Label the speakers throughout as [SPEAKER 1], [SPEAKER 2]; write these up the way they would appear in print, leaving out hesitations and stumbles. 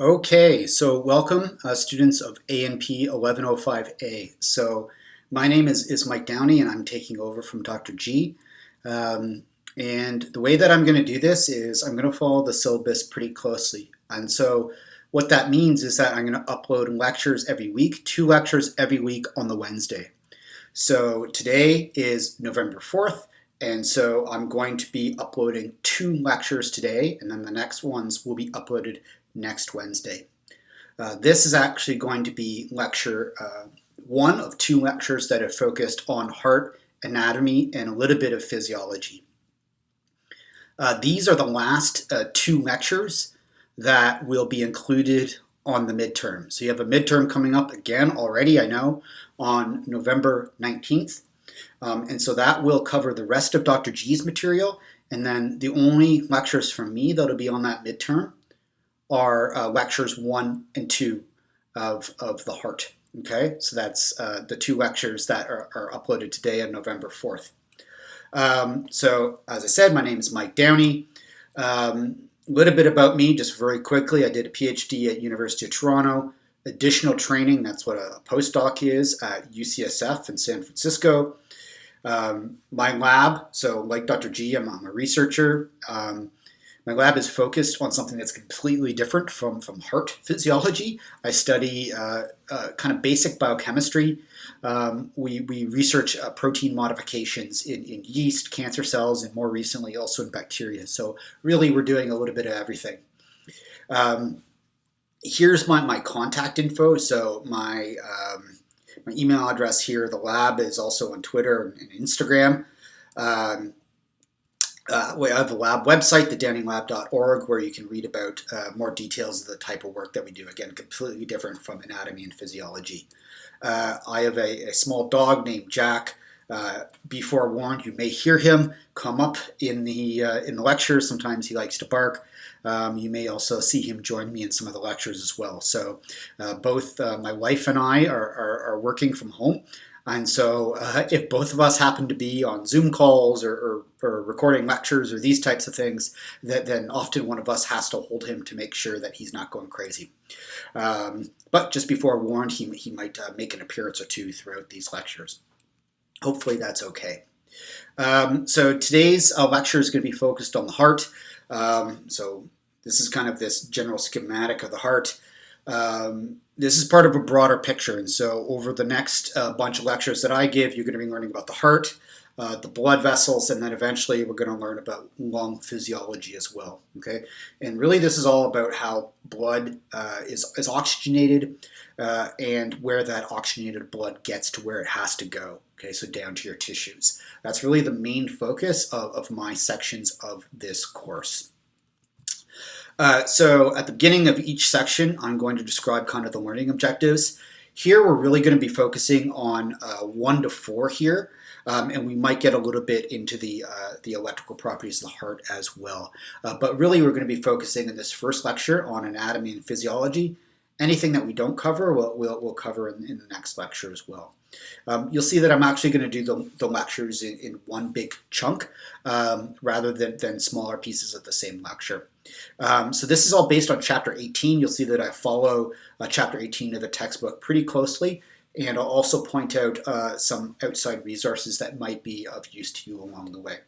[SPEAKER 1] Okay, so welcome students of ANP 1105A. So my name is Mike Downey and I'm taking over from Dr. G. Um, and the way that I'm going to do this is I'm going to follow the syllabus pretty closely. And so what that means is that I'm going to upload lectures every week, 2 lectures every week on the Wednesday. So today is November 4th, and so I'm going to be uploading 2 lectures today, and then the next ones will be uploaded next Wednesday. This is actually going to be lecture 1 of 2 lectures that are focused on heart anatomy and a little bit of physiology. These are the last 2 lectures that will be included on the midterm. So you have a midterm coming up again already, I know, on November 19th. And so that will cover the rest of Dr. G's material. And then the only lectures from me that'll be on that midterm are lectures 1 and 2 of the heart. Okay, so that's the 2 lectures that are uploaded today on November 4th. So as I said, my name is Mike Downey. A little bit about me, just very quickly. I did a PhD at University of Toronto. Additional training, that's what a postdoc is, at UCSF in San Francisco. My lab, so like Dr. G, I'm a researcher. My lab is focused on something that's completely different from heart physiology. I study kind of basic biochemistry. We research protein modifications in yeast, cancer cells, and more recently also in bacteria. So really we're doing a little bit of everything. Here's my contact info. So my email address here, the lab is also on Twitter and Instagram. We have a lab website, thedowninglab.org, where you can read about more details of the type of work that we do. Again, completely different from anatomy and physiology. I have a small dog named Jack. Be forewarned, you may hear him come up in the lectures. Sometimes he likes to bark. You may also see him join me in some of the lectures as well. So both my wife and I are working from home. And so if both of us happen to be on Zoom calls or recording lectures or these types of things, then often one of us has to hold him to make sure that he's not going crazy. But just be forewarned, he might make an appearance or 2 throughout these lectures. Hopefully that's okay. So today's lecture is going to be focused on the heart. So this is kind of this general schematic of the heart. This is part of a broader picture, and so over the next bunch of lectures that I give, you're going to be learning about the heart, the blood vessels, and then eventually we're going to learn about lung physiology as well. Okay, and really this is all about how blood is oxygenated and where that oxygenated blood gets to where it has to go. Okay, so down to your tissues. That's really the main focus of my sections of this course. So at the beginning of each section, I'm going to describe kind of the learning objectives. Here, we're really going to be focusing on 1 to 4 here, and we might get a little bit into the electrical properties of the heart as well. But really, we're going to be focusing in this first lecture on anatomy and physiology. Anything that we don't cover, we'll cover in the next lecture as well. You'll see that I'm actually going to do the lectures in one big chunk rather than smaller pieces of the same lecture. So this is all based on Chapter 18. You'll see that I follow Chapter 18 of the textbook pretty closely, and I'll also point out some outside resources that might be of use to you along the way.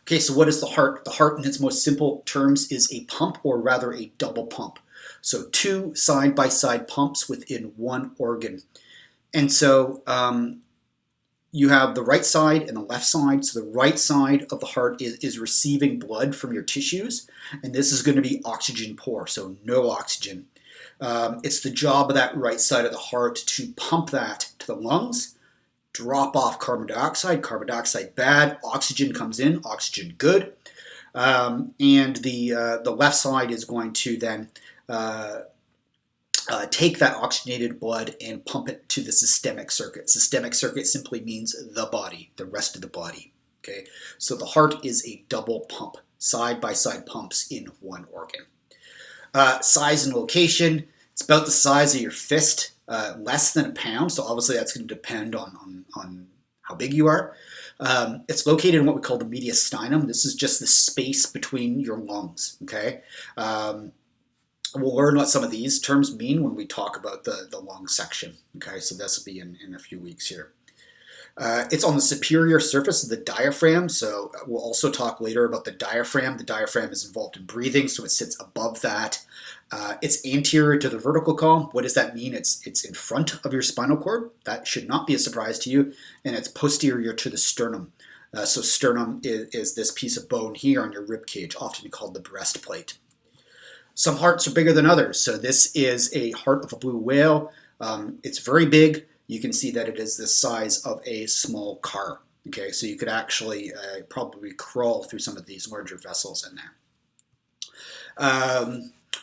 [SPEAKER 1] Okay, so what is the heart? The heart in its most simple terms is a pump, or rather a double pump. So 2 side-by-side pumps within one organ. And so you have the right side and the left side. So the right side of the heart is receiving blood from your tissues, and this is going to be oxygen poor, so no oxygen. It's the job of that right side of the heart to pump that to the lungs, drop off carbon dioxide bad, oxygen comes in, oxygen good, and the left side is going to then take that oxygenated blood and pump it to the systemic circuit. Systemic circuit simply means the body, the rest of the body. Okay, so the heart is a double pump, side-by-side pumps in one organ. Size and location, it's about the size of your fist, less than a pound, so obviously that's going to depend on how big you are. It's located in what we call the mediastinum. This is just the space between your lungs, okay? We'll learn what some of these terms mean when we talk about the lung section. Okay, so this will be in a few weeks here. It's on the superior surface of the diaphragm, so we'll also talk later about the diaphragm. The diaphragm is involved in breathing, so it sits above that. It's anterior to the vertical column. What does that mean? It's in front of your spinal cord. That should not be a surprise to you. And it's posterior to the sternum. So sternum is this piece of bone here on your rib cage, often called the breastplate. Some hearts are bigger than others. So this is a heart of a blue whale. It's very big. You can see that it is the size of a small car. Okay, so you could actually probably crawl through some of these larger vessels in there.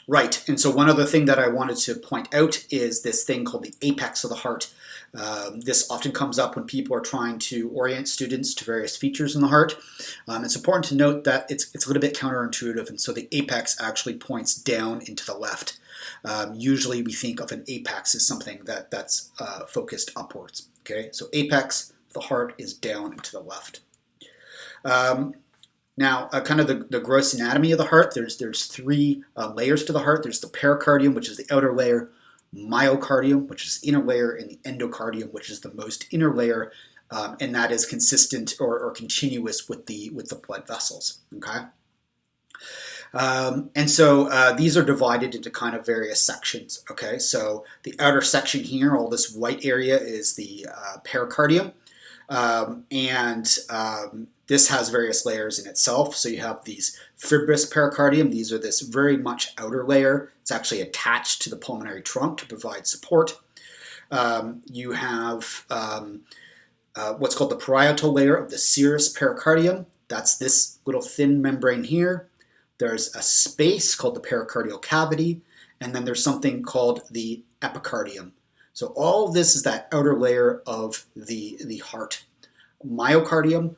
[SPEAKER 1] Right, and so one other thing that I wanted to point out is this thing called the apex of the heart. This often comes up when people are trying to orient students to various features in the heart. It's important to note that it's a little bit counterintuitive, and so the apex actually points down into the left. Usually we think of an apex as something that's focused upwards. Okay, so apex of the heart is down and to the left. Now, kind of the gross anatomy of the heart, there's three layers to the heart. There's the pericardium, which is the outer layer, myocardium, which is the inner layer, and the endocardium, which is the most inner layer, and that is consistent or continuous with the blood vessels. Okay. And so these are divided into kind of various sections. Okay, so the outer section here, all this white area, is the pericardium, and this has various layers in itself. So you have these fibrous pericardium. These are this very much outer layer. It's actually attached to the pulmonary trunk to provide support. You have what's called the parietal layer of the serous pericardium. That's this little thin membrane here. There's a space called the pericardial cavity, and then there's something called the epicardium. So all of this is that outer layer of the heart. Myocardium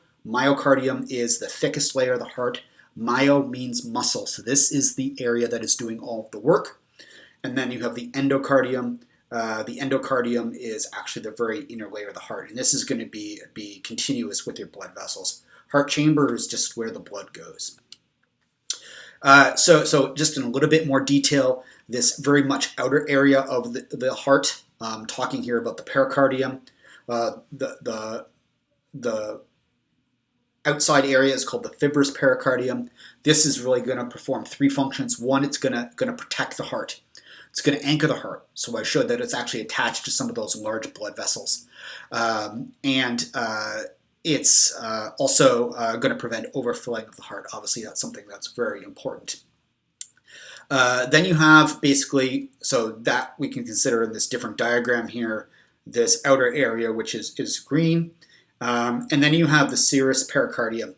[SPEAKER 1] is the thickest layer of the heart. Myo means muscle, so this is the area that is doing all of the work. And then you have the endocardium. The endocardium is actually the very inner layer of the heart, and this is going to be continuous with your blood vessels. Heart chamber is just where the blood goes. So just in a little bit more detail, this very much outer area of the heart, talking here about the pericardium. The outside area is called the fibrous pericardium. This is really going to perform three functions. One, it's going to protect the heart. It's going to anchor the heart. So I showed that it's actually attached to some of those large blood vessels. It's also going to prevent overfilling of the heart. Obviously, that's something that's very important. Then you have basically, so that we can consider in this different diagram here, this outer area, which is green. And then you have the serous pericardium.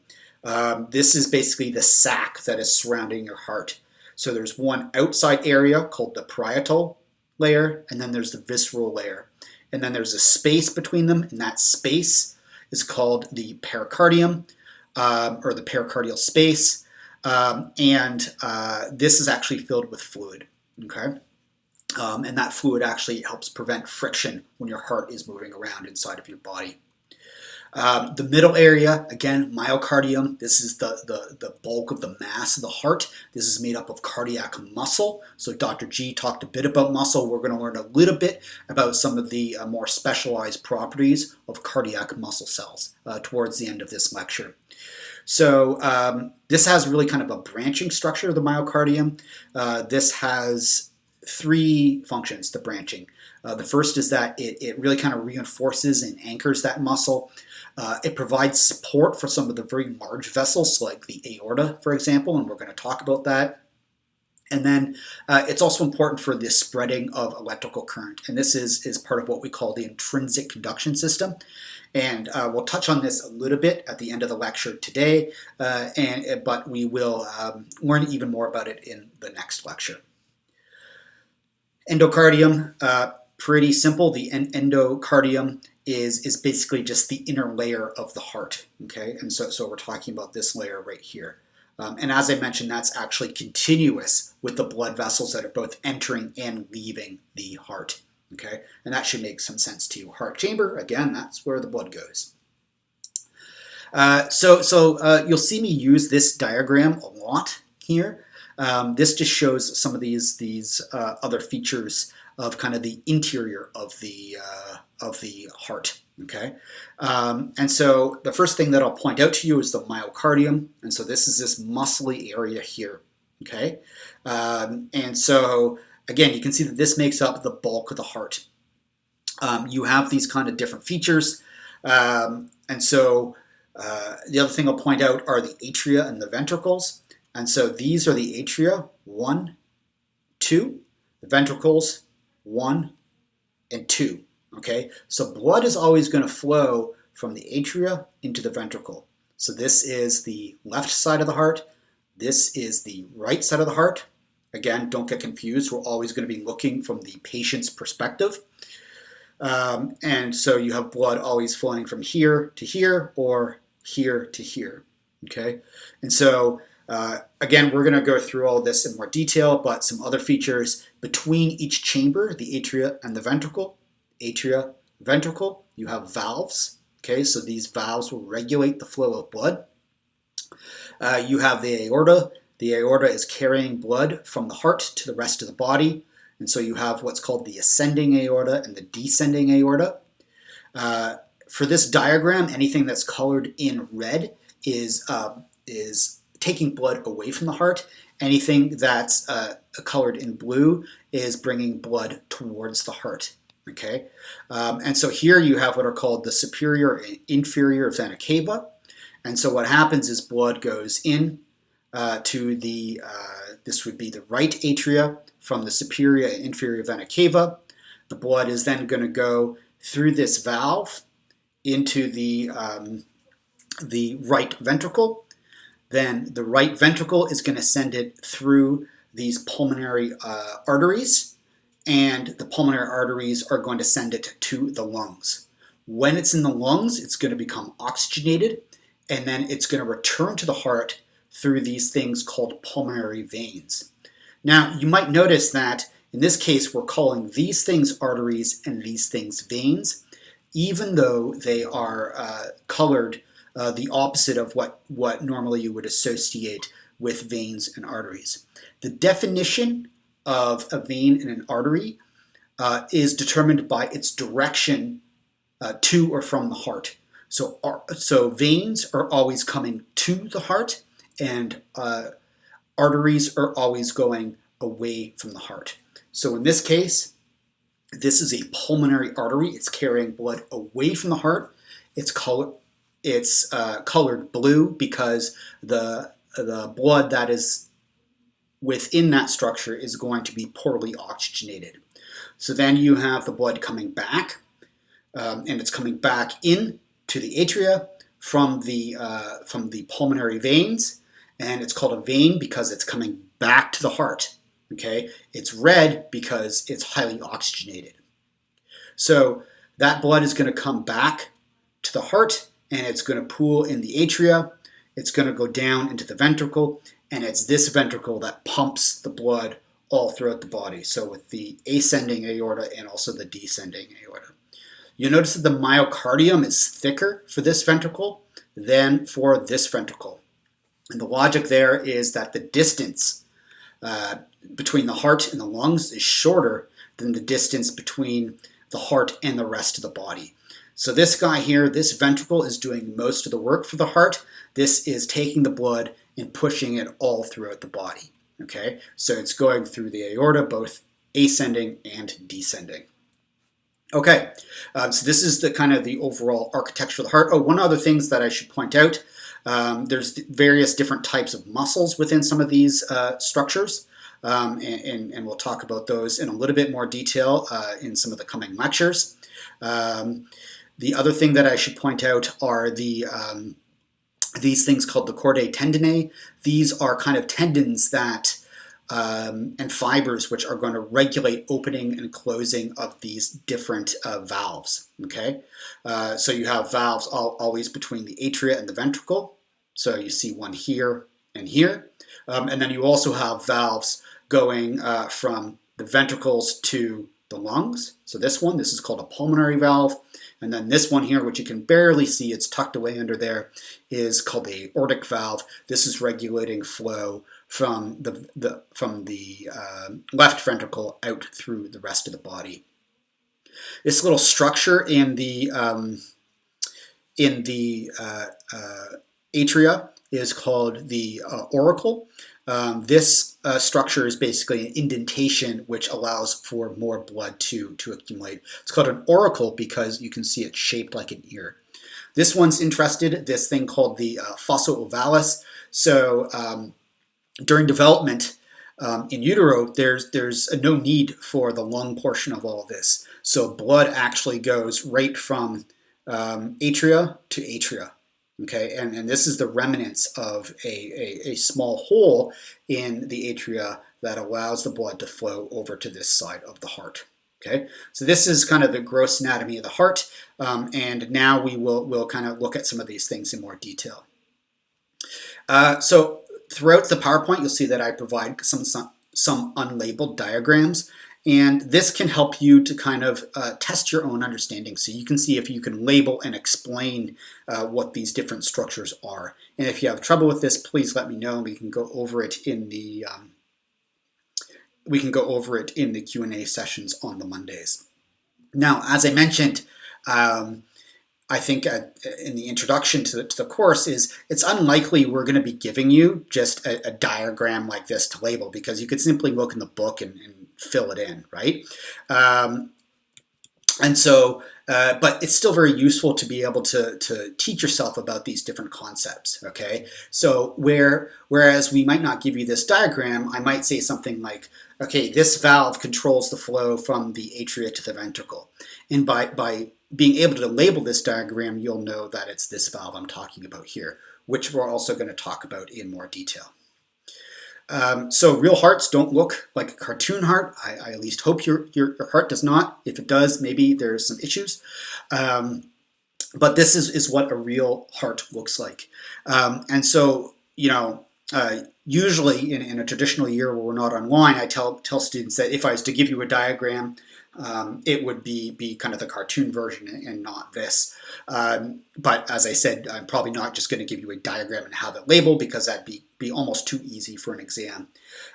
[SPEAKER 1] This is basically the sac that is surrounding your heart. So there's one outside area called the parietal layer, and then there's the visceral layer. And then there's a space between them, and that space is called the pericardium, or the pericardial space. This is actually filled with fluid, okay? And that fluid actually helps prevent friction when your heart is moving around inside of your body. The middle area, again, myocardium. This is the bulk of the mass of the heart. This is made up of cardiac muscle. So Dr. G talked a bit about muscle. We're going to learn a little bit about some of the more specialized properties of cardiac muscle cells towards the end of this lecture. So this has really kind of a branching structure of the myocardium. This has three functions, the branching. The first is that it really kind of reinforces and anchors that muscle. It provides support for some of the very large vessels like the aorta, for example, and we're going to talk about that. And then it's also important for the spreading of electrical current, and this is part of what we call the intrinsic conduction system. And we'll touch on this a little bit at the end of the lecture today, but we will learn even more about it in the next lecture. Endocardium, pretty simple. The endocardium is basically just the inner layer of the heart, okay? And so we're talking about this layer right here. And as I mentioned, that's actually continuous with the blood vessels that are both entering and leaving the heart, okay? And that should make some sense to you. Heart chamber, again, that's where the blood goes. So you'll see me use this diagram a lot here. This just shows some of these other features of kind of the interior of the heart. Okay, and so the first thing that I'll point out to you is the myocardium, and so this is this muscly area here. Okay, and so again, you can see that this makes up the bulk of the heart. You have these kind of different features, and so the other thing I'll point out are the atria and the ventricles, and so these are the atria, 1, 2, the ventricles, 1 and 2. Okay, so blood is always going to flow from the atria into the ventricle. So this is the left side of the heart. This is the right side of the heart. Again, don't get confused. We're always going to be looking from the patient's perspective. And so you have blood always flowing from here to here or here to here. Okay, and so again, we're going to go through all this in more detail, but some other features between each chamber, the atria and the ventricle. Atria, ventricle, you have valves. Okay, so these valves will regulate the flow of blood. You have the aorta. The aorta is carrying blood from the heart to the rest of the body. And so you have what's called the ascending aorta and the descending aorta. For this diagram, anything that's colored in red is taking blood away from the heart. Anything that's colored in blue is bringing blood towards the heart. Okay, and so here you have what are called the superior and inferior vena cava, and so what happens is blood goes in to the this would be the right atria from the superior and inferior vena cava. The blood is then going to go through this valve into the right ventricle. Then the right ventricle is going to send it through these pulmonary arteries. And the pulmonary arteries are going to send it to the lungs. When it's in the lungs, it's going to become oxygenated, and then it's going to return to the heart through these things called pulmonary veins. Now, you might notice that in this case, we're calling these things arteries and these things veins, even though they are colored the opposite of what normally you would associate with veins and arteries. The definition of a vein and an artery is determined by its direction to or from the heart. So veins are always coming to the heart, and arteries are always going away from the heart. So in this case, this is a pulmonary artery. It's carrying blood away from the heart. It's colored blue because the blood that is within that structure is going to be poorly oxygenated. So then you have the blood coming back, and it's coming back in to the atria from the pulmonary veins, and it's called a vein because it's coming back to the heart. Okay, it's red because it's highly oxygenated. So that blood is going to come back to the heart, and it's going to pool in the atria. It's going to go down into the ventricle, and it's this ventricle that pumps the blood all throughout the body. So with the ascending aorta and also the descending aorta. You'll notice that the myocardium is thicker for this ventricle than for this ventricle. And the logic there is that the distance between the heart and the lungs is shorter than the distance between the heart and the rest of the body. So this guy here, this ventricle is doing most of the work for the heart. This is taking the blood and pushing it all throughout the body. Okay, so it's going through the aorta, both ascending and descending. Okay, so this is the kind of the overall architecture of the heart. Oh, one other things that I should point out. There's various different types of muscles within some of these structures, and we'll talk about those in a little bit more detail in some of the coming lectures. The other thing that I should point out are these things called the chordae tendineae. These are kind of tendons that and fibers which are going to regulate opening and closing of these different valves. Okay, so you have valves always between the atria and the ventricle. So you see one here and here, and then you also have valves going from the ventricles to the lungs. So this is called a pulmonary valve. And then this one here, which you can barely see, it's tucked away under there, is called the aortic valve. This is regulating flow from the left ventricle out through the rest of the body. This little structure in the atria is called the auricle. This structure is basically an indentation which allows for more blood to accumulate. It's called an auricle because you can see it's shaped like an ear. This one's interested, this thing called the fossa ovalis. So during development in utero, there's no need for the lung portion of all this. So blood actually goes right from atria to atria. Okay, and this is the remnants of a small hole in the atria that allows the blood to flow over to this side of the heart. Okay, so this is kind of the gross anatomy of the heart, and now we'll kind of look at some of these things in more detail. So throughout the PowerPoint, you'll see that I provide some unlabeled diagrams. And this can help you to kind of test your own understanding, so you can see if you can label and explain what these different structures are. And if you have trouble with this, please let me know. We can go over it in the Q&A sessions on the Mondays. Now, as I mentioned, I think in the introduction to the course is it's unlikely we're going to be giving you just a diagram like this to label, because you could simply look in the book and fill it in, right? And so, but it's still very useful to be able to teach yourself about these different concepts, okay? So whereas we might not give you this diagram, I might say something like, okay, this valve controls the flow from the atria to the ventricle. And by being able to label this diagram, you'll know that it's this valve I'm talking about here, which we're also going to talk about in more detail. So real hearts don't look like a cartoon heart. I at least hope your heart does not. If it does, maybe there's some issues. But this is what a real heart looks like. And so, you know, usually in a traditional year where we're not online, I tell students that if I was to give you a diagram, it would be kind of the cartoon version and not this. But as I said, I'm probably not just going to give you a diagram and have it labeled, because that'd be almost too easy for an exam.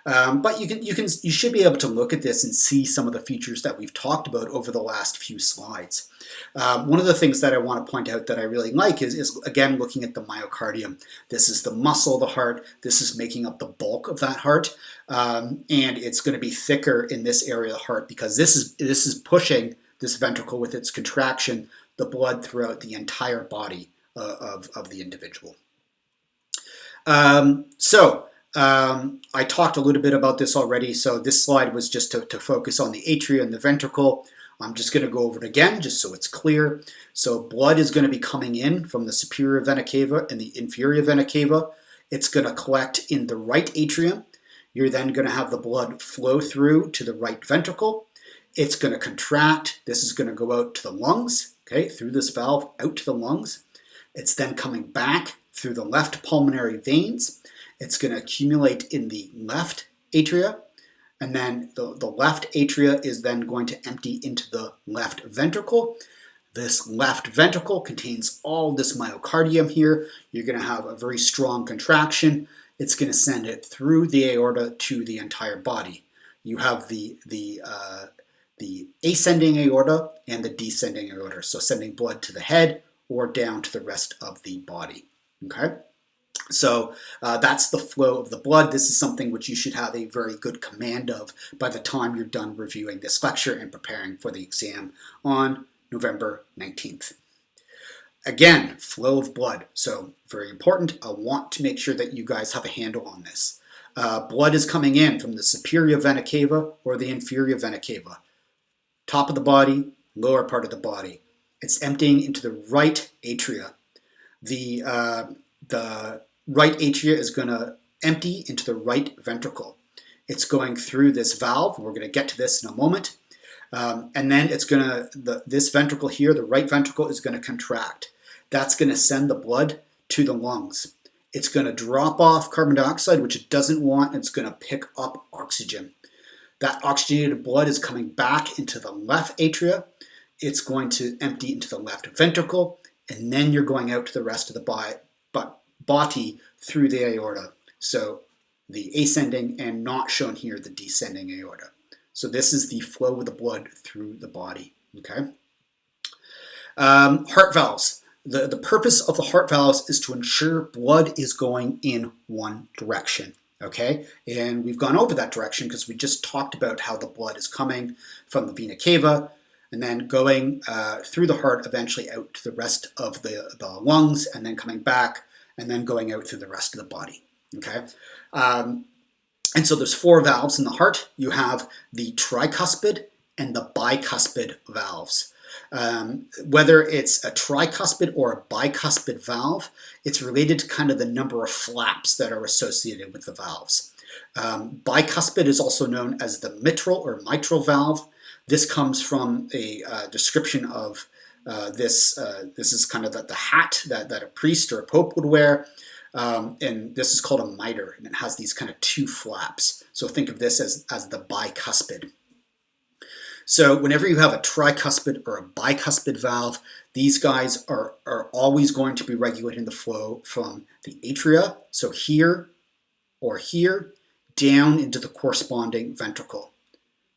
[SPEAKER 1] But you should be able to look at this and see some of the features that we've talked about over the last few slides. One of the things that I want to point out that I really like is again looking at the myocardium. This is the muscle of the heart. This is making up the bulk of that heart, and it's going to be thicker in this area of the heart because this is pushing this ventricle with its contraction the blood throughout the entire body of the individual. I talked a little bit about this already, so this slide was just to focus on the atria and the ventricle. I'm just going to go over it again just so it's clear. So blood is going to be coming in from the superior vena cava and the inferior vena cava. It's going to collect in the right atrium. You're then going to have the blood flow through to the right ventricle. It's going to contract. This is going to go out to the lungs, okay, through this valve out to the lungs. It's then coming back through the left pulmonary veins. It's going to accumulate in the left atria. And then the left atria is then going to empty into the left ventricle. This left ventricle contains all this myocardium here. You're going to have a very strong contraction. It's going to send it through the aorta to the entire body. You have the ascending aorta and the descending aorta, so sending blood to the head or down to the rest of the body. Okay? So that's the flow of the blood. This is something which you should have a very good command of by the time you're done reviewing this lecture and preparing for the exam on November 19th. Again, flow of blood. So very important. I want to make sure that you guys have a handle on this. Blood is coming in from the superior vena cava or the inferior vena cava. Top of the body, lower part of the body. It's emptying into the right atria. The right atria is going to empty into the right ventricle. It's going through this valve. We're going to get to this in a moment. And then it's going to, this ventricle here, the right ventricle, is going to contract. That's going to send the blood to the lungs. It's going to drop off carbon dioxide, which it doesn't want. It's going to pick up oxygen. That oxygenated blood is coming back into the left atria. It's going to empty into the left ventricle. And then you're going out to the rest of the body through the aorta. So the ascending, and not shown here, the descending aorta. So this is the flow of the blood through the body, okay? Heart valves. The purpose of the heart valves is to ensure blood is going in one direction, okay? And we've gone over that direction because we just talked about how the blood is coming from the vena cava and then going through the heart, eventually out to the rest of the lungs, and then coming back and then going out through the rest of the body, okay? And so there's 4 valves in the heart. You have the tricuspid and the bicuspid valves. Whether it's a tricuspid or a bicuspid valve, it's related to kind of the number of flaps that are associated with the valves. Bicuspid is also known as the mitral or mitral valve. This comes from a description of this is kind of the hat that a priest or a pope would wear. And this is called a mitre, and it has these kind of 2 flaps. So think of this as the bicuspid. So whenever you have a tricuspid or a bicuspid valve, these guys are always going to be regulating the flow from the atria, so here or here, down into the corresponding ventricle.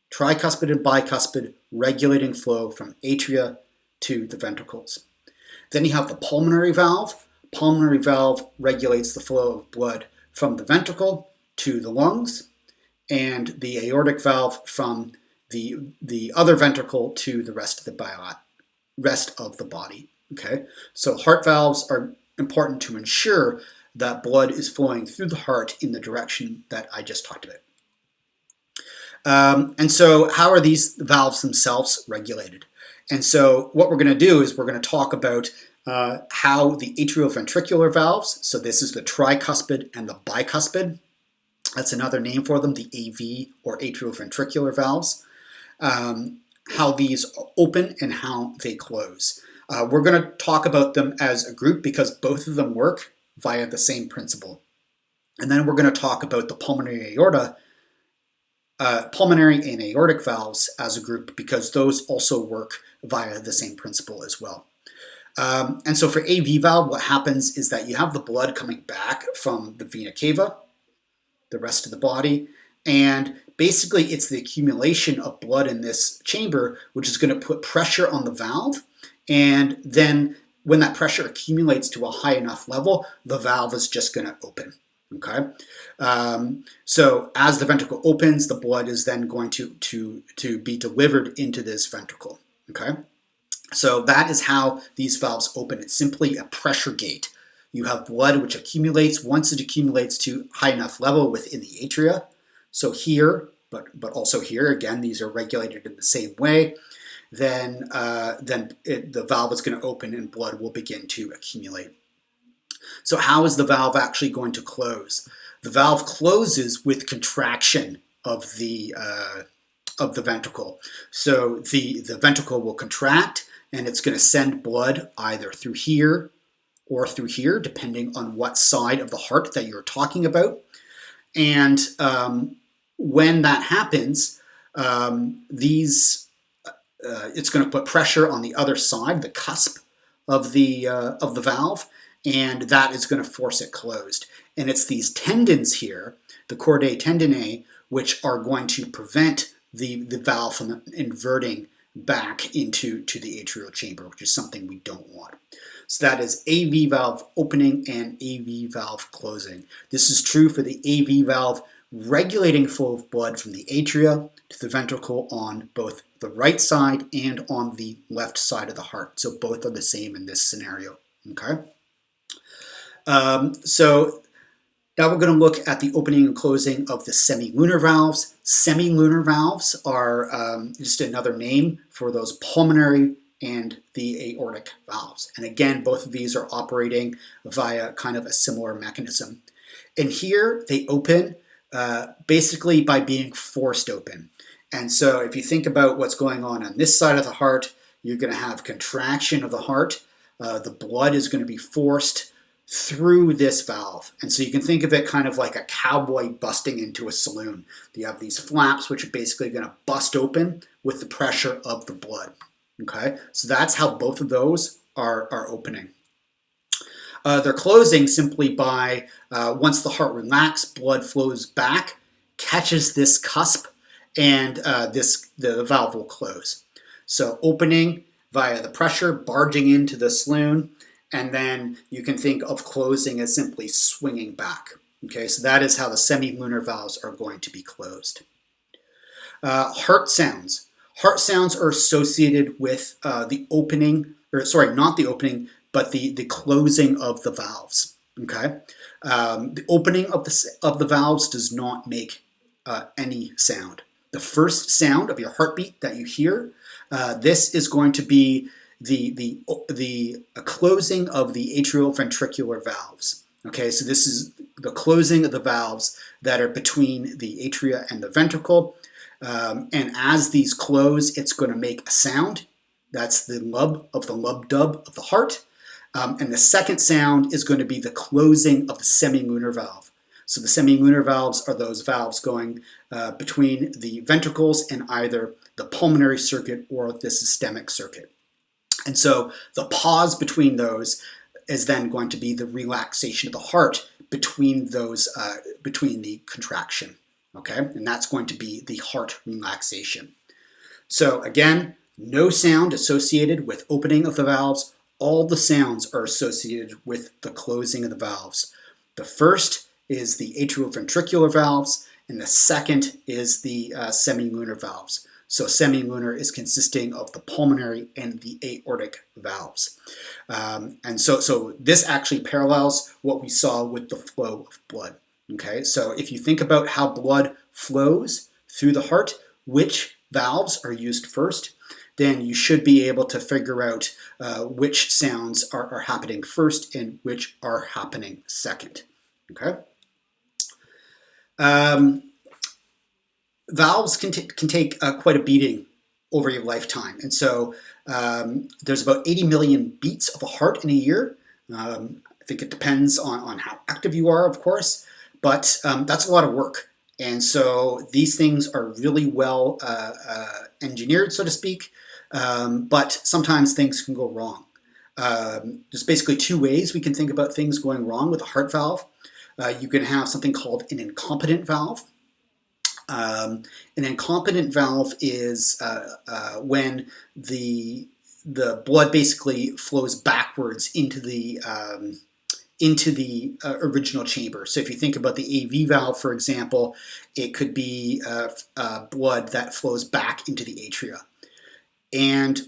[SPEAKER 1] Tricuspid and bicuspid regulating flow from atria to the ventricles. Then you have the pulmonary valve. Pulmonary valve regulates the flow of blood from the ventricle to the lungs, and the aortic valve from the other ventricle to the rest of the body. Okay, so heart valves are important to ensure that blood is flowing through the heart in the direction that I just talked about. And so how are these valves themselves regulated? And so what we're going to do is we're going to talk about how the atrioventricular valves, so this is the tricuspid and the bicuspid, that's another name for them, the AV or atrioventricular valves, how these open and how they close. We're going to talk about them as a group because both of them work via the same principle. And then we're going to talk about the pulmonary aorta, pulmonary and aortic valves as a group because those also work via the same principle as well. And so for AV valve, what happens is that you have the blood coming back from the vena cava, the rest of the body, and basically it's the accumulation of blood in this chamber which is going to put pressure on the valve, and then when that pressure accumulates to a high enough level, the valve is just going to open. Okay, so as the ventricle opens, the blood is then going to be delivered into this ventricle. Okay, so that is how these valves open. It's simply a pressure gate. You have blood which accumulates. Once it accumulates to high enough level within the atria, so here, but also here, again, these are regulated in the same way, then the valve is going to open and blood will begin to accumulate. So how is the valve actually going to close? The valve closes with contraction of the ventricle. So the ventricle will contract and it's going to send blood either through here or through here, depending on what side of the heart that you're talking about. And when that happens, it's going to put pressure on the other side, the cusp of the valve, and that is going to force it closed. And it's these tendons here, the chordae tendineae, which are going to prevent the valve from inverting back into the atrial chamber, which is something we don't want. So that is AV valve opening and AV valve closing. This is true for the AV valve regulating flow of blood from the atria to the ventricle on both the right side and on the left side of the heart. So both are the same in this scenario. Okay. So now we're going to look at the opening and closing of the semilunar valves. Semilunar valves are just another name for those pulmonary and the aortic valves. And again, both of these are operating via kind of a similar mechanism. And here they open basically by being forced open. And so if you think about what's going on this side of the heart, you're going to have contraction of the heart. The blood is going to be forced through this valve. And so you can think of it kind of like a cowboy busting into a saloon. You have these flaps which are basically going to bust open with the pressure of the blood. Okay, so that's how both of those are opening. They're closing simply by, once the heart relaxes, blood flows back, catches this cusp, and the valve will close. So opening via the pressure, barging into the slough, and then you can think of closing as simply swinging back. Okay, so that is how the semilunar valves are going to be closed. Heart sounds. Heart sounds are associated with the opening, or sorry, not the opening, but the closing of the valves. Okay, the opening of the valves does not make any sound. The first sound of your heartbeat that you hear, this is going to be the closing of the atrioventricular valves. Okay, so this is the closing of the valves that are between the atria and the ventricle. And as these close, it's going to make a sound. That's the lub dub of the heart. And the second sound is going to be the closing of the semilunar valve. So the semilunar valves are those valves going between the ventricles and either the pulmonary circuit or the systemic circuit. And so the pause between those is then going to be the relaxation of the heart between those, between the contraction. Okay, and that's going to be the heart relaxation. So again, no sound associated with opening of the valves. All the sounds are associated with the closing of the valves. The first is the atrioventricular valves, and the second is the semilunar valves. So semilunar is consisting of the pulmonary and the aortic valves. And so this actually parallels what we saw with the flow of blood. Okay, so if you think about how blood flows through the heart, which valves are used first, then you should be able to figure out which sounds are happening first and which are happening second. Okay. Valves can take quite a beating over your lifetime. And so there's about 80 million beats of a heart in a year. I think it depends on how active you are, of course, but that's a lot of work. And so these things are really well engineered, so to speak, but sometimes things can go wrong. There's basically two ways we can think about things going wrong with a heart valve. You can have something called an incompetent valve. An incompetent valve is when the blood basically flows backwards into the original chamber. So if you think about the AV valve, for example, it could be blood that flows back into the atria. And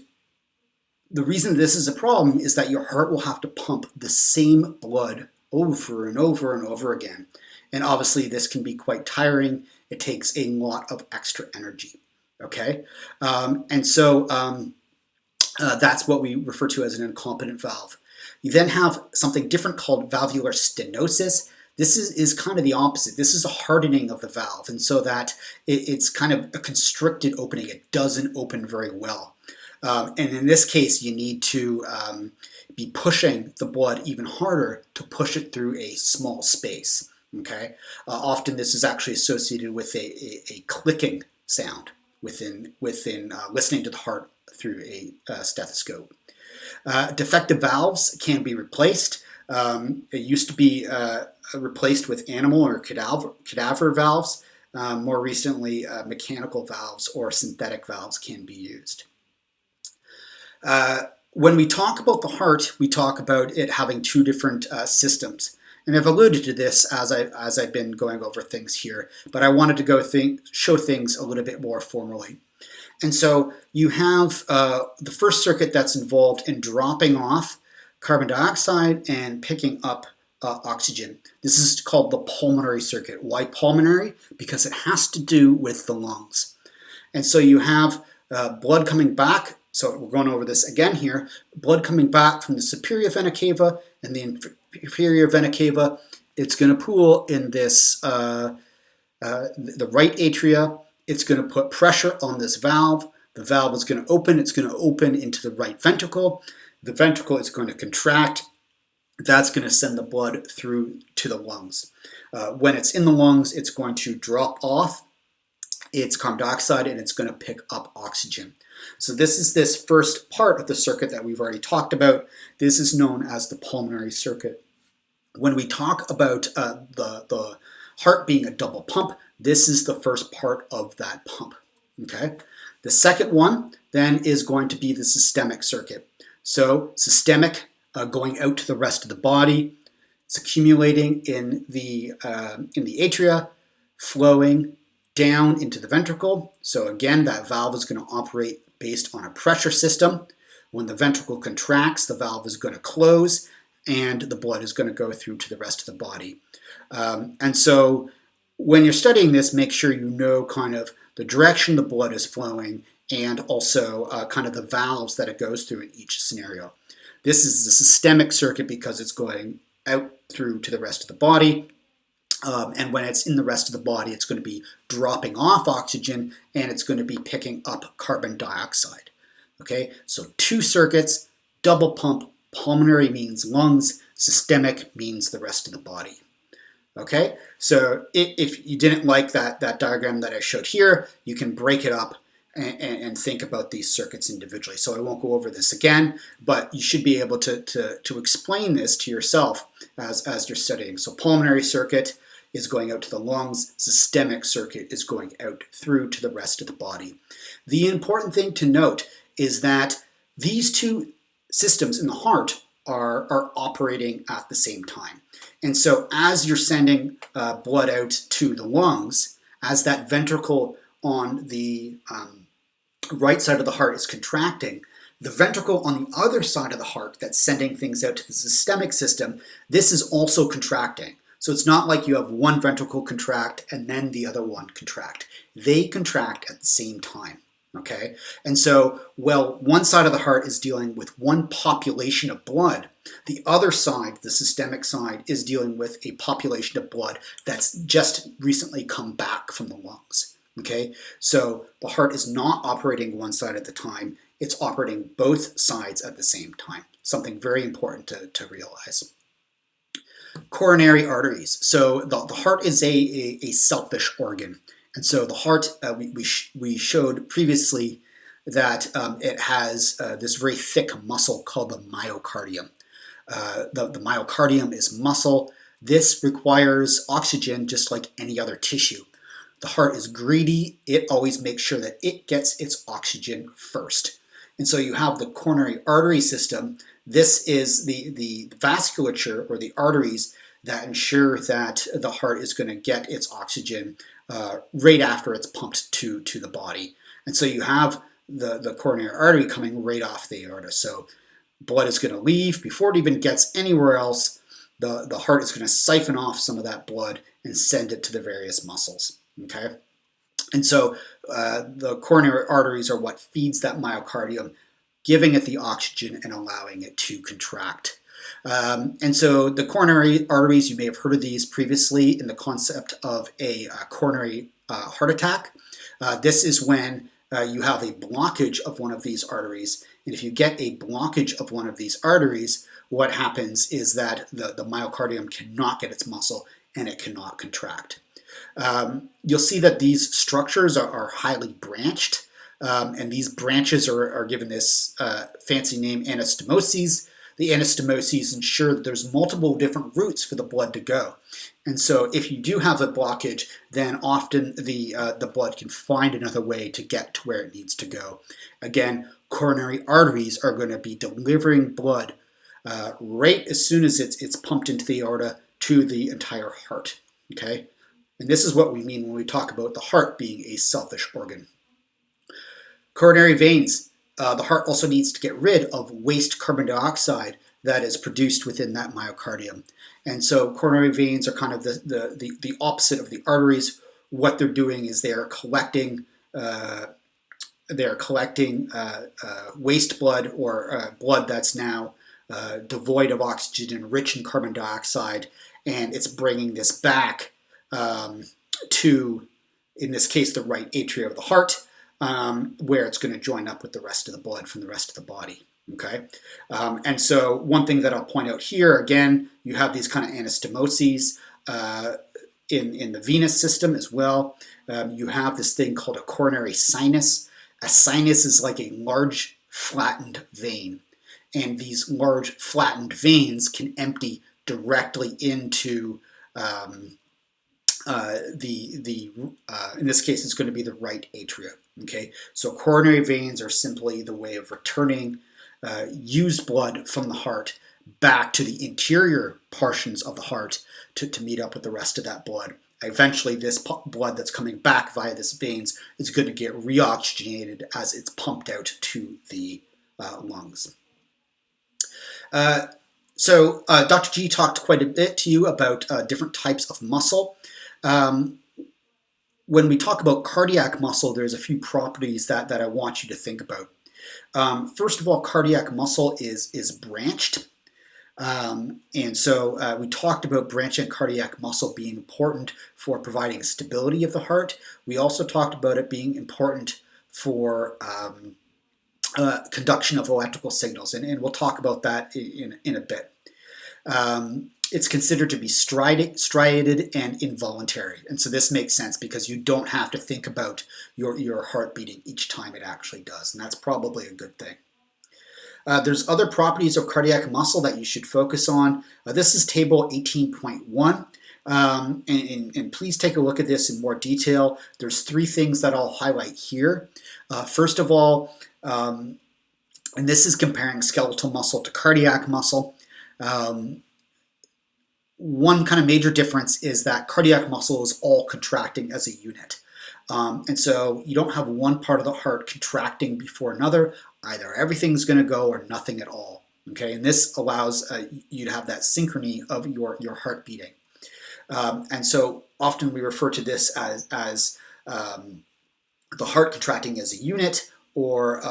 [SPEAKER 1] the reason this is a problem is that your heart will have to pump the same blood over and over and over again. And obviously this can be quite tiring. It takes a lot of extra energy, okay? That's what we refer to as an incompetent valve. You then have something different called valvular stenosis. This is kind of the opposite. This is a hardening of the valve, and so that it's kind of a constricted opening. It doesn't open very well. And in this case, you need to be pushing the blood even harder to push it through a small space. Okay. Often this is actually associated with a clicking sound within listening to the heart through a stethoscope. Defective valves can be replaced. It used to be replaced with animal or cadaver valves. More recently, mechanical valves or synthetic valves can be used. When we talk about the heart, we talk about it having two different systems. And I've alluded to this as I've been going over things here, but I wanted to show things a little bit more formally. And so you have the first circuit that's involved in dropping off carbon dioxide and picking up oxygen. This is called the pulmonary circuit. Why pulmonary? Because it has to do with the lungs. And so you have blood coming back. So we're going over this again here. Blood coming back from the superior vena cava and the inferior vena cava. It's going to pool in this the right atria. It's going to put pressure on this valve. The valve is going to open. It's going to open into the right ventricle. The ventricle is going to contract. That's going to send the blood through to the lungs. When it's in the lungs, it's going to drop off its carbon dioxide and it's going to pick up oxygen. So this is this first part of the circuit that we've already talked about. This is known as the pulmonary circuit. when we talk about the heart being a double pump, this is the first part of that pump. Okay. The second one then is going to be the systemic circuit. So systemic, going out to the rest of the body. It's accumulating in the atria, flowing down into the ventricle. So again, that valve is going to operate based on a pressure system. When the ventricle contracts, the valve is going to close and the blood is going to go through to the rest of the body. And so when you're studying this, make sure you know kind of the direction the blood is flowing and also kind of the valves that it goes through in each scenario. This is the systemic circuit because it's going out through to the rest of the body. And when it's in the rest of the body, it's going to be dropping off oxygen and it's going to be picking up carbon dioxide. Okay, so two circuits, double pump, pulmonary means lungs, systemic means the rest of the body. Okay, so if you didn't like that diagram that I showed here, you can break it up and think about these circuits individually. So I won't go over this again, but you should be able to explain this to yourself as you're studying. So pulmonary circuit is going out to the lungs, systemic circuit is going out through to the rest of the body. The important thing to note is that these two systems in the heart are operating at the same time. And so as you're sending blood out to the lungs, as that ventricle on the right side of the heart is contracting, the ventricle on the other side of the heart that's sending things out to the systemic system, this is also contracting. So it's not like you have one ventricle contract and then the other one contract. They contract at the same time. Okay, and so, well, one side of the heart is dealing with one population of blood. The other side, the systemic side, is dealing with a population of blood that's just recently come back from the lungs. Okay, so the heart is not operating one side at the time, it's operating both sides at the same time. Something very important to realize. Coronary arteries. So the heart is a selfish organ. And so the heart, we showed previously that it has this very thick muscle called the myocardium. The myocardium is muscle. This requires oxygen just like any other tissue. The heart is greedy. It always makes sure that it gets its oxygen first. And so you have the coronary artery system. This is the vasculature or the arteries that ensure that the heart is going to get its oxygen right after it's pumped to the body. And so you have the coronary artery coming right off the aorta. So blood is going to leave before it even gets anywhere else. The heart is going to siphon off some of that blood and send it to the various muscles. Okay, and so the coronary arteries are what feeds that myocardium, giving it the oxygen and allowing it to contract. And so the coronary arteries, you may have heard of these previously in the concept of a coronary heart attack. This is when you have a blockage of one of these arteries. And if you get a blockage of one of these arteries, what happens is that the myocardium cannot get its muscle and it cannot contract. You'll see that these structures are highly branched, and these branches are given this fancy name, anastomoses. The anastomoses ensure that there's multiple different routes for the blood to go. And so if you do have a blockage, then often the blood can find another way to get to where it needs to go. Again, coronary arteries are going to be delivering blood right as soon as it's pumped into the aorta to the entire heart. Okay? And this is what we mean when we talk about the heart being a selfish organ. Coronary veins. The heart also needs to get rid of waste carbon dioxide that is produced within that myocardium. And so coronary veins are kind of the opposite of the arteries. What they're doing is they are collecting waste blood or blood that's now devoid of oxygen and rich in carbon dioxide, and it's bringing this back to, in this case, the right atria of the heart, where it's going to join up with the rest of the blood from the rest of the body. Okay, and so one thing that I'll point out here, again, you have these kind of anastomoses in the venous system as well. You have this thing called a coronary sinus. A sinus is like a large flattened vein, and these large flattened veins can empty directly into in this case, it's going to be the right atria. Okay, so coronary veins are simply the way of returning used blood from the heart back to the interior portions of the heart to meet up with the rest of that blood. Eventually, this blood that's coming back via these veins is going to get reoxygenated as it's pumped out to the lungs. So Dr. G talked quite a bit to you about different types of muscle. When we talk about cardiac muscle, there's a few properties that I want you to think about. First of all, cardiac muscle is branched. And so we talked about branching cardiac muscle being important for providing stability of the heart. We also talked about it being important for conduction of electrical signals, and we'll talk about that in a bit. It's considered to be striated and involuntary, and so this makes sense because you don't have to think about your heart beating each time it actually does, and that's probably a good thing. There's other properties of cardiac muscle that you should focus on. This is table 18.1. And please take a look at this in more detail. There's three things that I'll highlight here. First of all, and this is comparing skeletal muscle to cardiac muscle. One kind of major difference is that cardiac muscle is all contracting as a unit. And so you don't have one part of the heart contracting before another. Either everything's going to go or nothing at all. Okay, and this allows you to have that synchrony of your heart beating. And so often we refer to this as the heart contracting as a unit, or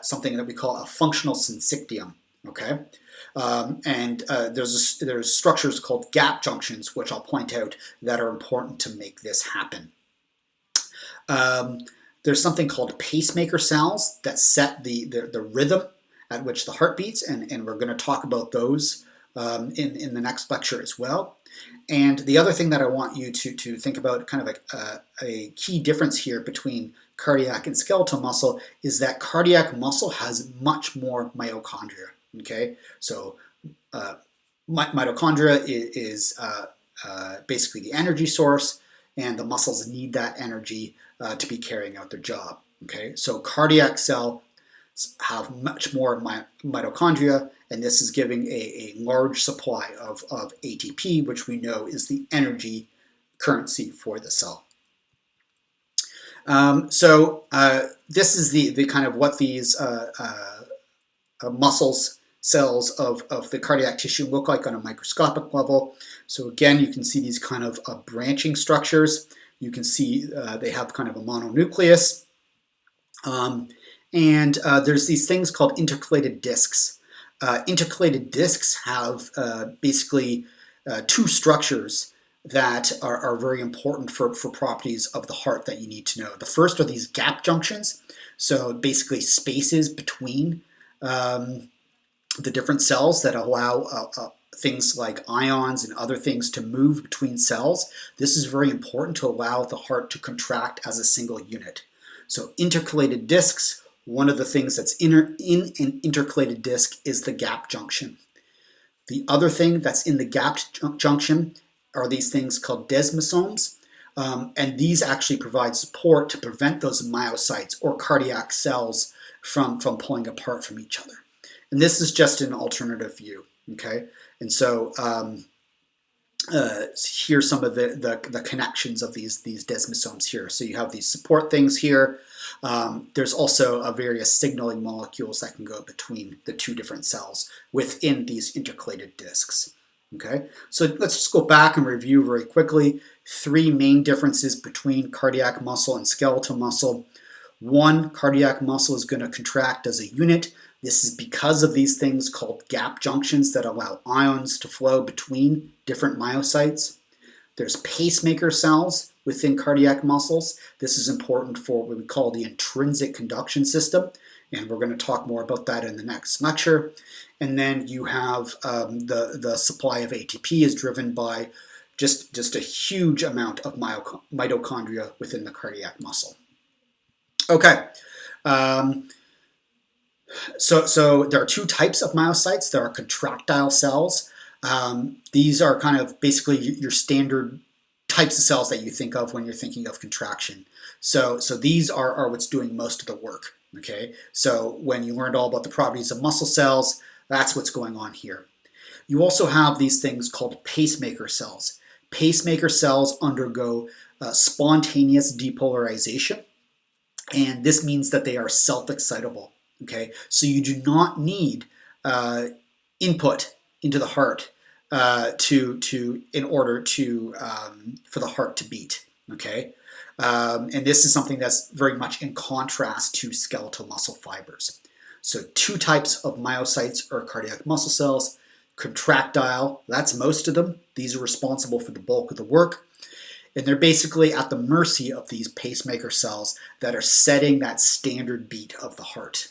[SPEAKER 1] something that we call a functional syncytium. Okay, and there's structures called gap junctions, which I'll point out, that are important to make this happen. There's something called pacemaker cells that set the rhythm at which the heart beats, and we're going to talk about those in the next lecture as well. And the other thing that I want you to think about, kind of a key difference here between cardiac and skeletal muscle, is that cardiac muscle has much more mitochondria. Okay, so mitochondria is basically the energy source, and the muscles need that energy to be carrying out their job. Okay, so cardiac cells have much more mitochondria, and this is giving a large supply of ATP, which we know is the energy currency for the cell. So this is the kind of what these muscles cells of the cardiac tissue look like on a microscopic level. So again, you can see these kind of branching structures. You can see they have kind of a mononucleus. And there's these things called intercalated discs. Intercalated discs have basically two structures that are very important for properties of the heart that you need to know. The first are these gap junctions. So basically spaces between the different cells that allow things like ions and other things to move between cells. This is very important to allow the heart to contract as a single unit. So intercalated discs, one of the things that's in an intercalated disc is the gap junction. The other thing that's in the gap junction are these things called desmosomes, and these actually provide support to prevent those myocytes or cardiac cells from pulling apart from each other. And this is just an alternative view, okay? And so here's some of the connections of these desmosomes here. So you have these support things here. There's also various signaling molecules that can go between the two different cells within these intercalated discs. Okay, so let's just go back and review very quickly three main differences between cardiac muscle and skeletal muscle. One, cardiac muscle is going to contract as a unit. This is because of these things called gap junctions that allow ions to flow between different myocytes. There's pacemaker cells within cardiac muscles. This is important for what we call the intrinsic conduction system, and we're going to talk more about that in the next lecture. And then you have the supply of ATP is driven by just a huge amount of mitochondria within the cardiac muscle. Okay. So there are two types of myocytes. There are contractile cells, These are kind of basically your standard types of cells that you think of when you're thinking of contraction. So these are what's doing most of the work. Okay, so when you learned all about the properties of muscle cells, that's what's going on here. You also have these things called pacemaker cells. Pacemaker cells undergo spontaneous depolarization, and this means that they are self-excitable. Okay, so you do not need input into the heart in order to for the heart to beat. Okay, and this is something that's very much in contrast to skeletal muscle fibers. So two types of myocytes or cardiac muscle cells. Contractile, that's most of them. These are responsible for the bulk of the work. And they're basically at the mercy of these pacemaker cells that are setting that standard beat of the heart.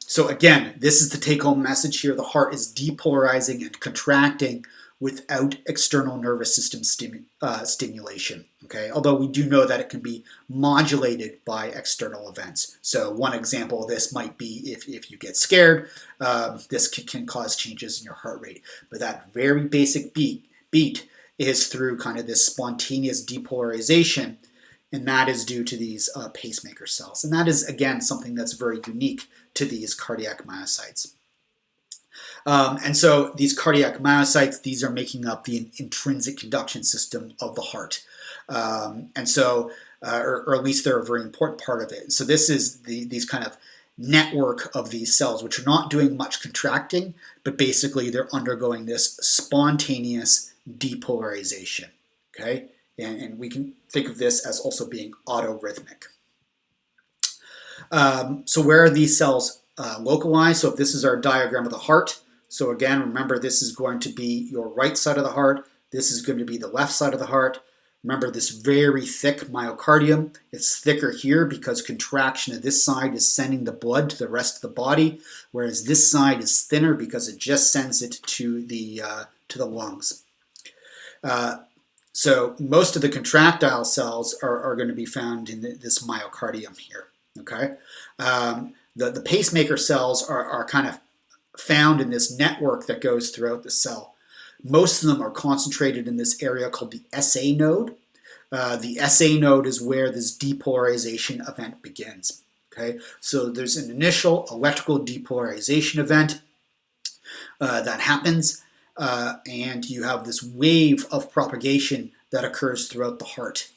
[SPEAKER 1] So again, this is the take-home message here. The heart is depolarizing and contracting without external nervous system stimulation. Okay, although we do know that it can be modulated by external events. So one example of this might be if you get scared, this can cause changes in your heart rate. But that very basic beat is through kind of this spontaneous depolarization, and that is due to these pacemaker cells. And that is, again, something that's very unique to these cardiac myocytes. And so these cardiac myocytes, these are making up the intrinsic conduction system of the heart. And so, or at least they're a very important part of it. So this is these kind of network of these cells, which are not doing much contracting, but basically they're undergoing this spontaneous depolarization. Okay, and we can think of this as also being autorhythmic. So where are these cells localized? So if this is our diagram of the heart, so again, remember this is going to be your right side of the heart. This is going to be the left side of the heart. Remember this very thick myocardium. It's thicker here because contraction of this side is sending the blood to the rest of the body, whereas this side is thinner because it just sends it to the lungs. So most of the contractile cells are going to be found in this myocardium here. Okay, the pacemaker cells are kind of found in this network that goes throughout the cell. Most of them are concentrated in this area called the SA node. The SA node is where this depolarization event begins. Okay, so there's an initial electrical depolarization event that happens, and you have this wave of propagation that occurs throughout the heart.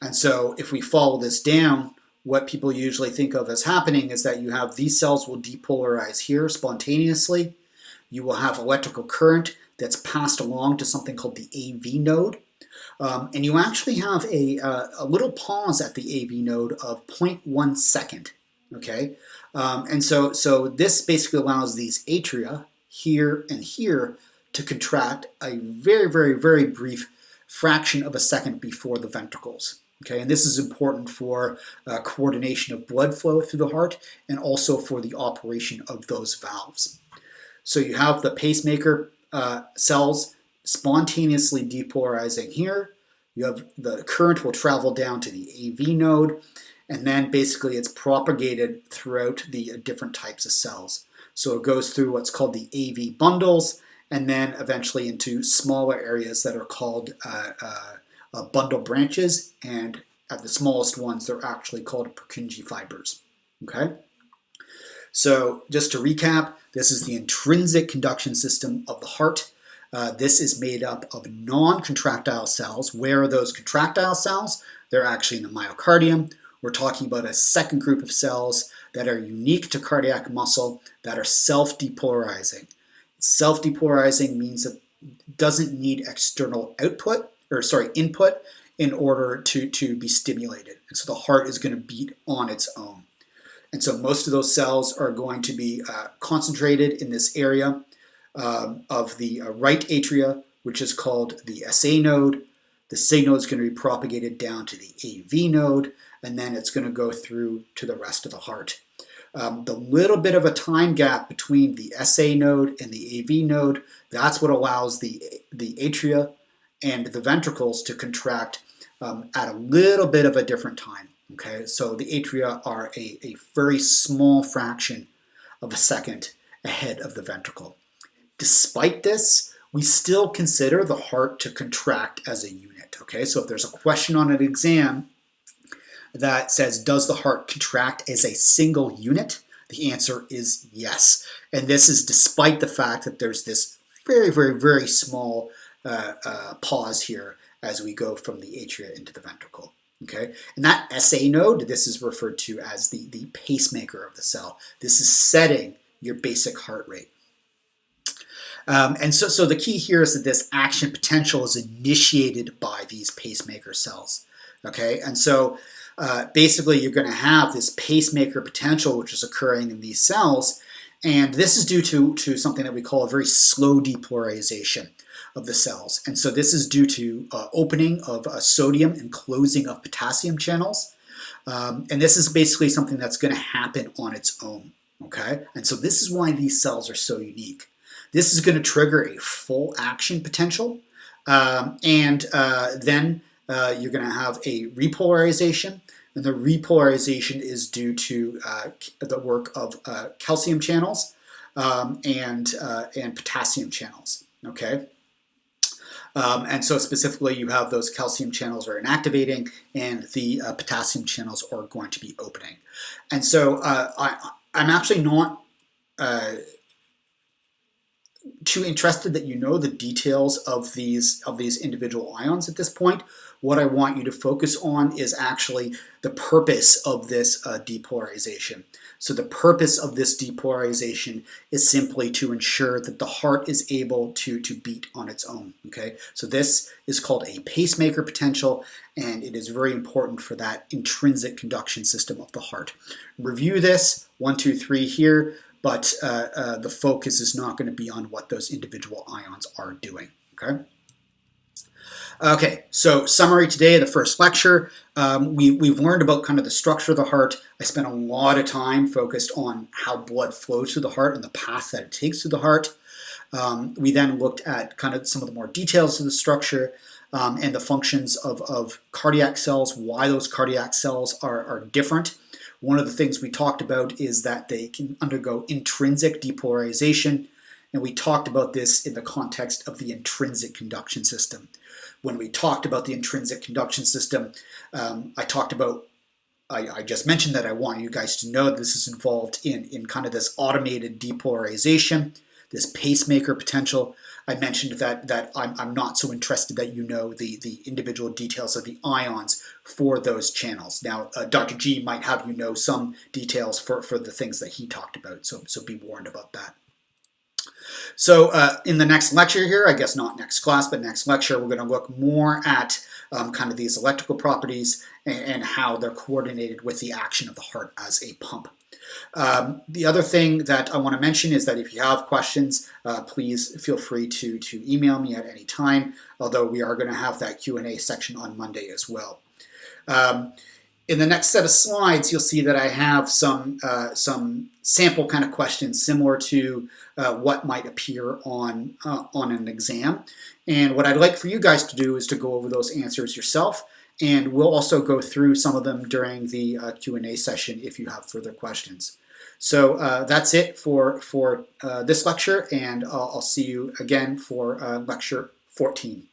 [SPEAKER 1] And so if we follow this down, what people usually think of as happening is that you have these cells will depolarize here spontaneously. You will have electrical current that's passed along to something called the AV node. And you actually have a little pause at the AV node of 0.1 second. Okay, and so this basically allows these atria here and here to contract a very, very, very brief fraction of a second before the ventricles. Okay, and this is important for coordination of blood flow through the heart and also for the operation of those valves. So you have the pacemaker cells spontaneously depolarizing here. You have the current will travel down to the AV node, and then basically it's propagated throughout the different types of cells. So it goes through what's called the AV bundles, and then eventually into smaller areas that are called bundle branches, and at the smallest ones, they're actually called Purkinje fibers. Okay? So just to recap, this is the intrinsic conduction system of the heart. This is made up of non-contractile cells. Where are those contractile cells? They're actually in the myocardium. We're talking about a second group of cells that are unique to cardiac muscle that are self-depolarizing. Self-depolarizing means that it doesn't need external input in order to be stimulated. And so the heart is going to beat on its own. And so most of those cells are going to be concentrated in this area of the right atria, which is called the SA node. The SA node is going to be propagated down to the AV node, and then it's going to go through to the rest of the heart. The little bit of a time gap between the SA node and the AV node, that's what allows the atria and the ventricles to contract at a little bit of a different time. Okay, so the atria are a very small fraction of a second ahead of the ventricle. Despite this, we still consider the heart to contract as a unit. Okay, so if there's a question on an exam that says, does the heart contract as a single unit? The answer is yes. And this is despite the fact that there's this very, very, very small pause here as we go from the atria into the ventricle. Okay, and that SA node, this is referred to as the pacemaker of the cell. This is setting your basic heart rate. And so the key here is that this action potential is initiated by these pacemaker cells. Okay, and so basically you're going to have this pacemaker potential which is occurring in these cells, and this is due to something that we call a very slow depolarization of the cells. And so this is due to opening of sodium and closing of potassium channels. And this is basically something that's going to happen on its own. Okay, and so this is why these cells are so unique. This is going to trigger a full action potential, and then you're going to have a repolarization, and the repolarization is due to the work of calcium channels and potassium channels. Okay, and so specifically you have those calcium channels are inactivating, and the potassium channels are going to be opening. And so I'm actually not too interested that you know the details of these individual ions at this point. What I want you to focus on is actually the purpose of this depolarization. So the purpose of this depolarization is simply to ensure that the heart is able to beat on its own. Okay, so this is called a pacemaker potential, and it is very important for that intrinsic conduction system of the heart. Review this 1, 2, 3 here. But the focus is not going to be on what those individual ions are doing. Okay. Okay, so summary today, the first lecture, we've learned about kind of the structure of the heart. I spent a lot of time focused on how blood flows through the heart and the path that it takes through the heart. We then looked at kind of some of the more details of the structure and the functions of cardiac cells, why those cardiac cells are different. One of the things we talked about is that they can undergo intrinsic depolarization, and we talked about this in the context of the intrinsic conduction system. When we talked about the intrinsic conduction system, I just mentioned that I want you guys to know that this is involved in kind of this automated depolarization, this pacemaker potential. I mentioned that I'm not so interested that you know the individual details of the ions for those channels. Now, Dr. G might have you know some details for the things that he talked about, so be warned about that. So in the next lecture here, I guess not next class, but next lecture, we're going to look more at kind of these electrical properties and how they're coordinated with the action of the heart as a pump. The other thing that I want to mention is that if you have questions, please feel free to email me at any time, although we are going to have that Q&A section on Monday as well. In the next set of slides, you'll see that I have some sample kind of questions similar to what might appear on an exam. And what I'd like for you guys to do is to go over those answers yourself. And we'll also go through some of them during the Q&A session if you have further questions. So that's it for this lecture, and I'll see you again for lecture 14.